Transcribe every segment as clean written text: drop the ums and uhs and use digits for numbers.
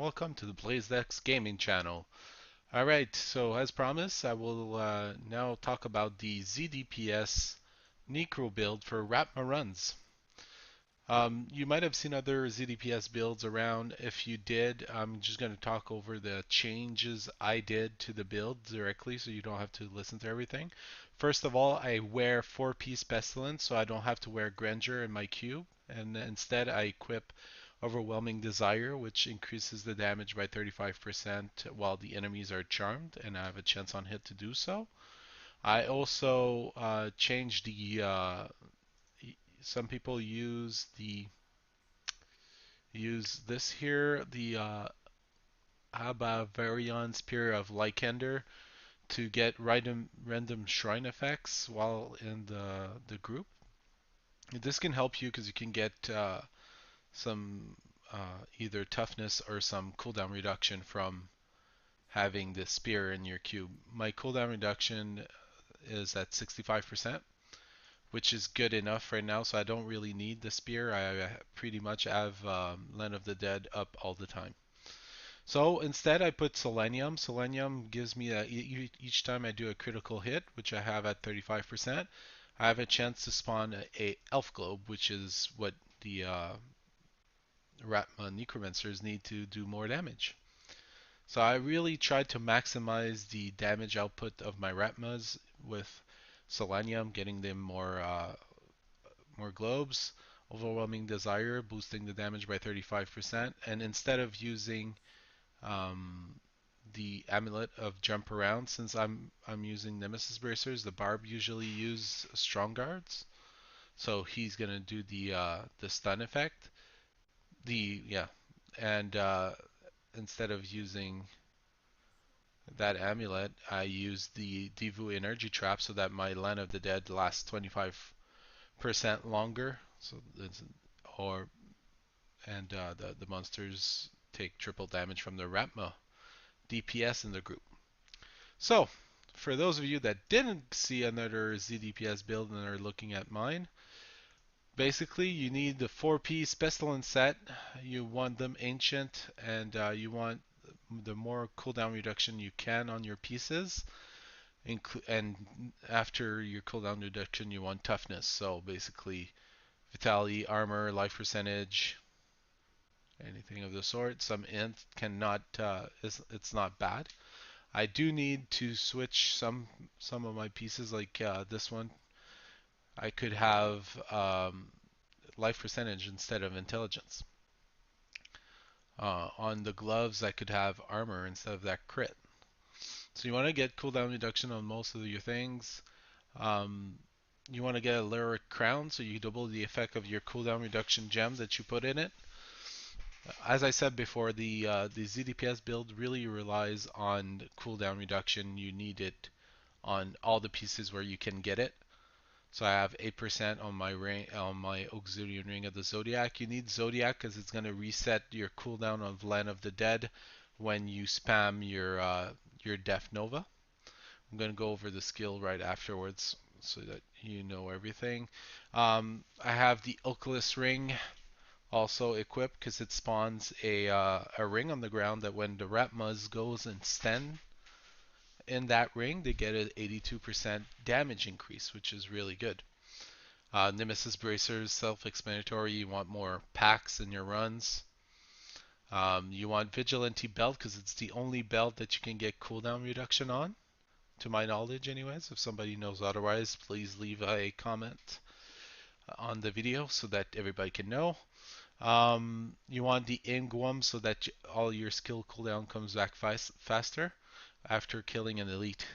welcome to the BlazeX Gaming channel. Alright, so as promised, I will now talk about the ZDPS Necro build for Rapma runs. You might have seen other ZDPS builds around. If you did, I'm just going to talk over the changes I did to the build directly so you don't have to listen to everything. First of all, I wear 4-piece Pestilence so I don't have to wear Grandeur in my cube, and instead I equip Overwhelming Desire, which increases the damage by 35% while the enemies are charmed, and I have a chance on hit to do so. I also changed some people use this here, the Abavarion Spear of Lycander, to get random shrine effects while in the group. This can help you because you can get some either toughness or some cooldown reduction from having the spear in your cube. My cooldown reduction is at 65%, which is good enough right now, so I don't really need the spear. I pretty much have Land of the Dead up all the time. So instead I put Selenium. Selenium gives me each time I do a critical hit, which I have at 35%, I have a chance to spawn a Elf Globe, which is what the Necromancers need to do more damage. So I really tried to maximize the damage output of my Ratmas with Selenium, getting them more globes, Overwhelming Desire, boosting the damage by 35%, and instead of using the Amulet of Jump Around, since I'm using Nemesis Bracers, the Barb usually use Strong Guards, so he's gonna do the stun effect. And instead of using that amulet, I use the Divu Energy Trap so that my Land of the Dead lasts 25% longer. So or the monsters take triple damage from the Rapma DPS in the group. So for those of you that didn't see another ZDPS build and are looking at mine, basically you need the 4-piece Pestilence set. You want them ancient, and you want the more cooldown reduction you can on your pieces. And after your cooldown reduction, you want toughness. So basically, vitality, armor, life percentage, anything of the sort. Some int cannot. It's not bad. I do need to switch some of my pieces, like this one. I could have life percentage instead of intelligence. On the gloves, I could have armor instead of that crit. So you want to get cooldown reduction on most of your things. You want to get a Lyric Crown so you double the effect of your cooldown reduction gem that you put in it. As I said before, the ZDPS build really relies on cooldown reduction. You need it on all the pieces where you can get it. So I have 8% on my Auxiliary Ring of the Zodiac. You need Zodiac because it's going to reset your cooldown of Land of the Dead when you spam your Death Nova. I'm going to go over the skill right afterwards so that you know everything. I have the Oculus Ring also equipped because it spawns a ring on the ground that when the Ratmas goes and stand in that ring, they get an 82% damage increase, which is really good. Nemesis Bracers, self-explanatory. You want more packs in your runs. You want Vigilante Belt because it's the only belt that you can get cooldown reduction on, to my knowledge anyways. If somebody knows otherwise, please leave a comment on the video so that everybody can know. You want the Ingwum so that all your skill cooldown comes back faster after killing an elite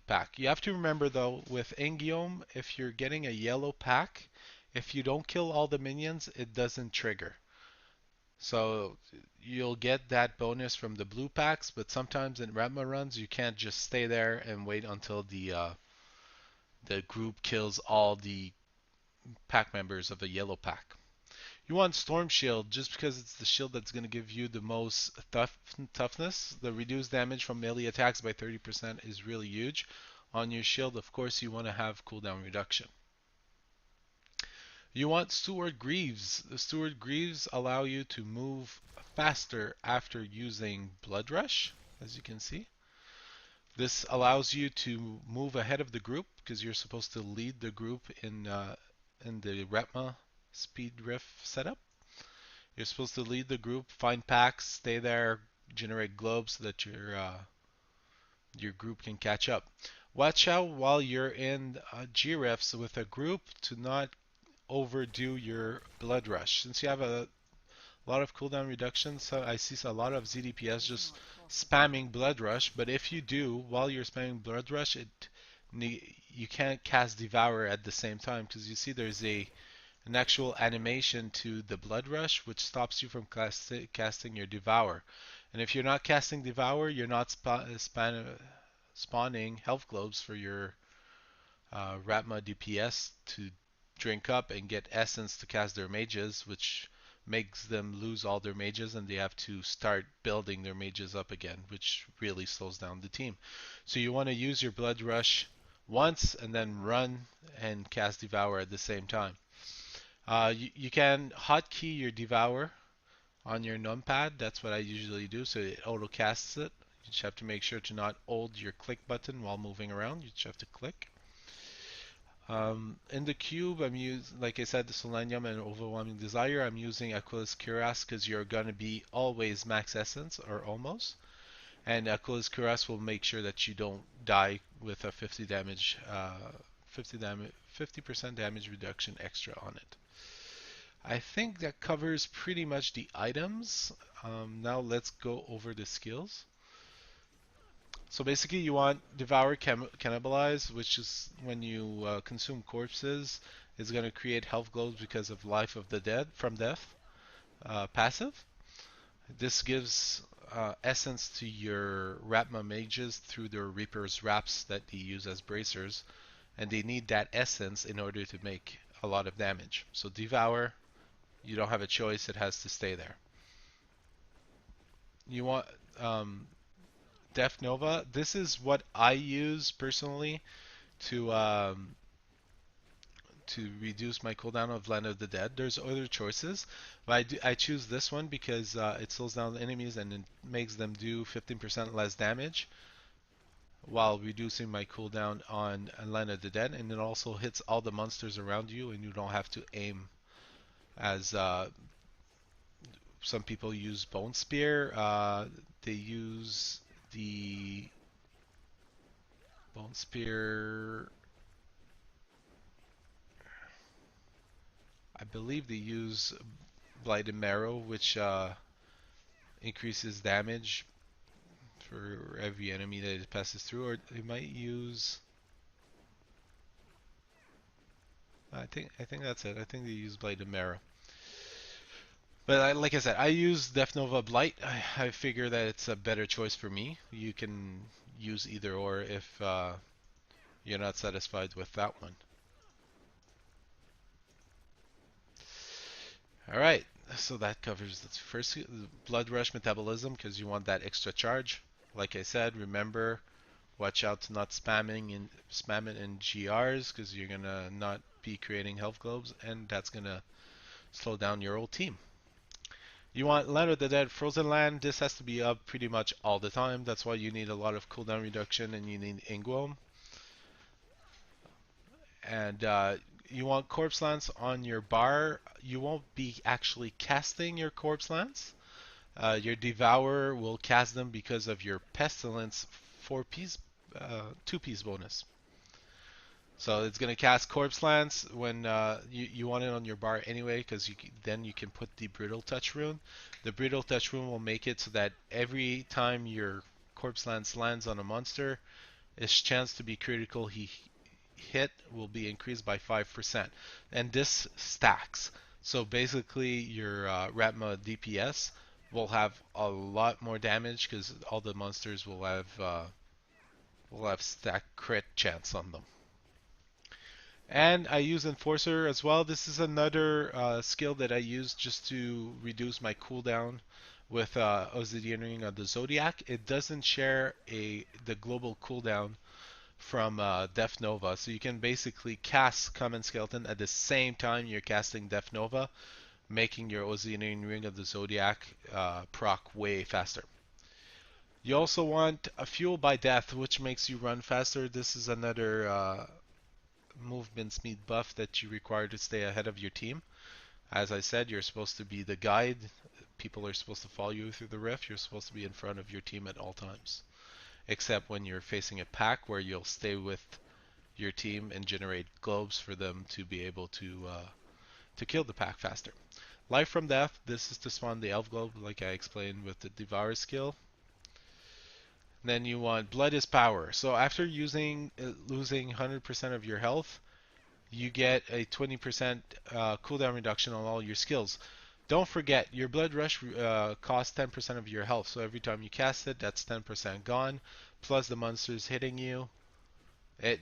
pack. You have to remember though, with Ingium, if you're getting a yellow pack, if you don't kill all the minions, it doesn't trigger. So you'll get that bonus from the blue packs, but sometimes in Ratma runs, you can't just stay there and wait until the group kills all the pack members of a yellow pack. You want Storm Shield just because it's the shield that's going to give you the most toughness. The reduced damage from melee attacks by 30% is really huge. On your shield, of course, you want to have cooldown reduction. You want Steward Greaves. The Steward Greaves allow you to move faster after using Blood Rush, as you can see. This allows you to move ahead of the group because you're supposed to lead the group in the Retma speed riff setup. You're supposed to lead the group, find packs, stay there, generate globes so that your group can catch up. Watch out while you're in GRFs with a group to not overdo your blood rush. Since you have a lot of cooldown reduction, so I see a lot of ZDPS just spamming blood rush. But if you do, while you're spamming blood rush, you can't cast Devour at the same time because you see there's an actual animation to the blood rush which stops you from casting your Devour. And if you're not casting Devour, you're not spawning health globes for your Ratma DPS to drink up and get essence to cast their mages, which makes them lose all their mages and they have to start building their mages up again, which really slows down the team. So you want to use your Blood Rush once and then run and cast Devour at the same time. You can hotkey your Devour on your numpad. That's what I usually do, so it auto casts it. You just have to make sure to not hold your click button while moving around. You just have to click. In the cube, I'm using, like I said, the Selenium and Overwhelming Desire. I'm using Aquila's Cuirass because you're going to be always max essence or almost. And Aquila's Cuirass will make sure that you don't die with a 50% damage reduction extra on it. I think that covers pretty much the items. Now let's go over the skills. So basically you want Devour Cannibalize, which is when you consume corpses, it's going to create health globes because of Life of the Dead from Death passive. This gives essence to your Rapma mages through their Reaper's Wraps that they use as bracers, and they need that essence in order to make a lot of damage. So Devour, you don't have a choice, it has to stay there. You want Def Nova. This is what I use personally to reduce my cooldown of Land of the Dead. There's other choices, but I choose this one because it slows down the enemies and it makes them do 15% less damage while reducing my cooldown on Land of the Dead, and it also hits all the monsters around you and you don't have to aim as some people use Bone Spear. They use the Bone Spear. I believe they use Blighted Marrow, which increases damage for every enemy that it passes through, or they might use. I think that's it. I think they use Blighted Marrow. But like I said, I use Death Nova Blight. I figure that it's a better choice for me. You can use either or if you're not satisfied with that one. Alright, so that covers the first Blood Rush Metabolism because you want that extra charge. Like I said, remember, watch out to not spam it in GRs because you're gonna not be creating health globes and that's gonna slow down your old team. You want Land of the Dead Frozen Land. This has to be up pretty much all the time. That's why you need a lot of cooldown reduction and you need Ingwom. And you want Corpse Lance on your bar. You won't be actually casting your Corpse Lance. Your Devour will cast them because of your Pestilence 2-piece bonus. So it's going to cast Corpse Lance when you want it on your bar anyway, because then you can put the Brittle Touch rune. The Brittle Touch rune will make it so that every time your Corpse Lance lands on a monster, its chance to be critical hit will be increased by 5%. And this stacks. So basically your Ratma DPS will have a lot more damage because all the monsters will have stack crit chance on them. And I use Enforcer as well. This is another skill that I use just to reduce my cooldown with Obsidian Ring of the Zodiac. It doesn't share the global cooldown from Death Nova. So you can basically cast Common Skeleton at the same time you're casting Death Nova, making your Oceanian Ring of the Zodiac proc way faster. You also want a Fuel by Death, which makes you run faster. This is another movement speed buff that you require to stay ahead of your team. As I said, you're supposed to be the guide. People are supposed to follow you through the rift. You're supposed to be in front of your team at all times, except when you're facing a pack where you'll stay with your team and generate globes for them to be able to kill the pack faster. Life from Death, this is to spawn the Elf Globe like I explained with the Devour skill. Then you want Blood is Power. So after losing 100% of your health, you get a 20% cooldown reduction on all your skills. Don't forget, your Blood Rush costs 10% of your health, so every time you cast it, that's 10% gone, plus the monsters hitting you. It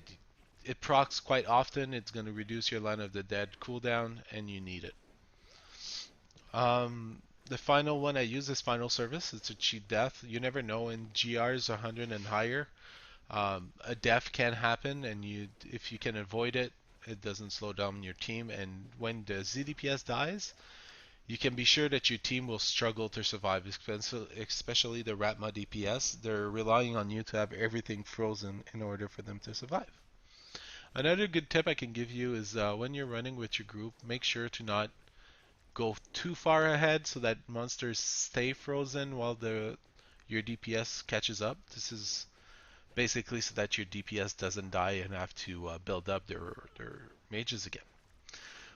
it procs quite often. It's going to reduce your Line of the Dead cooldown, and you need it. The final one, I use this final service. It's a cheat death. You never know in GRs 100 and higher. A death can happen, and if you can avoid it, it doesn't slow down your team. And when the ZDPS dies, you can be sure that your team will struggle to survive, especially the Ratma DPS. They're relying on you to have everything frozen in order for them to survive. Another good tip I can give you is when you're running with your group, make sure to not go too far ahead so that monsters stay frozen while your DPS catches up. This is basically so that your DPS doesn't die and have to build up their mages again.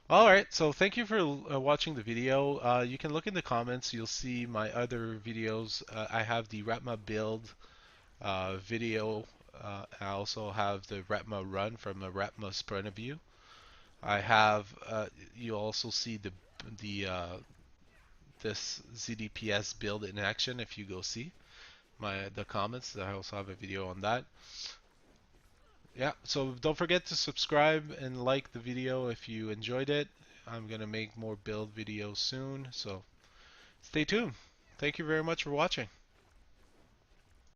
Alright, so thank you for watching the video. You can look in the comments, you'll see my other videos. I have the Ratma build video. I also have the Ratma run from a Ratma's point of view. I have, you also see this ZDPS build in action if you go see the comments. I also have a video on that. Yeah, so don't forget to subscribe and like the video if you enjoyed it. I'm gonna make more build videos soon, so stay tuned. Thank you very much for watching.